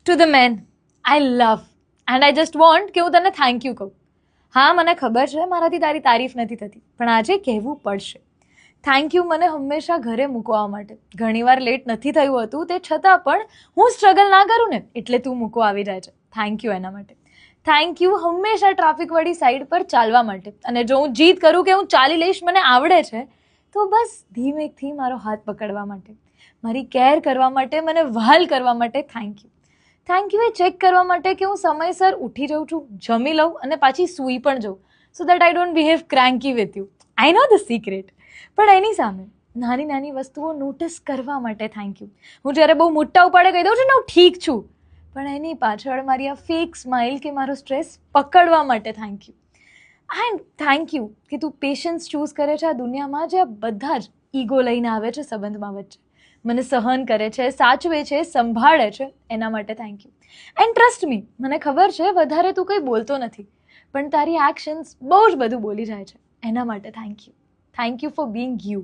To the man I love and I just want કે હું તને થેન્ક યુ કહું. હા, મને ખબર છે મારાથી તારી તારીફ નથી થતી, પણ આજે કહેવું પડશે. થેન્ક યુ મને હંમેશા ઘરે મૂકવા માટે. ઘણીવાર લેટ નથી થયું હતું, તે છતાં પણ હું સ્ટ્રગલ ના કરું ને એટલે તું મૂકવા આવી જાય છે. થેન્ક યુ એના માટે. થેન્ક યુ હંમેશા ટ્રાફિકવાળી સાઈડ પર ચાલવા માટે. અને જો હું જીદ કરું કે હું ચાલી લઈશ, મને આવડે છે, તો બસ ધીમેથી મારો હાથ પકડવા માટે, મારી કેર કરવા માટે, મને વહાલ કરવા માટે thank you. Thank you A check કરવા માટે કે હું સમયસર ઉઠી જાઉં છું, જમી લઉં અને પાછી સૂઈ પણ જાઉં, so that I don't behave cranky with you. I know the secret. પણ એની સામે નાની નાની વસ્તુઓ નોટિસ કરવા માટે થેન્ક યુ. હું જ્યારે બહુ મોટા ઉપાડે કહી દઉં છું ને હું ઠીક છું, પણ એની પાછળ મારી આ ફેક સ્માઇલ કે મારો સ્ટ્રેસ પકડવા માટે thank you. And thank you કે તું પેશન્સ ચૂઝ કરે છે આ દુનિયામાં, જે બધા જ ઈગો લઈને આવે છે સંબંધમાં વચ્ચે, મને સહન કરે છે, સાચવે છે, સંભાળે છે, એના માટે thank you. And trust me, મને ખબર છે વધારે તું કંઈ બોલતો નથી, પણ તારી એક્શન્સ બહુ જ બધું બોલી જાય છે, એના માટે thank you. Thank you for Bing you.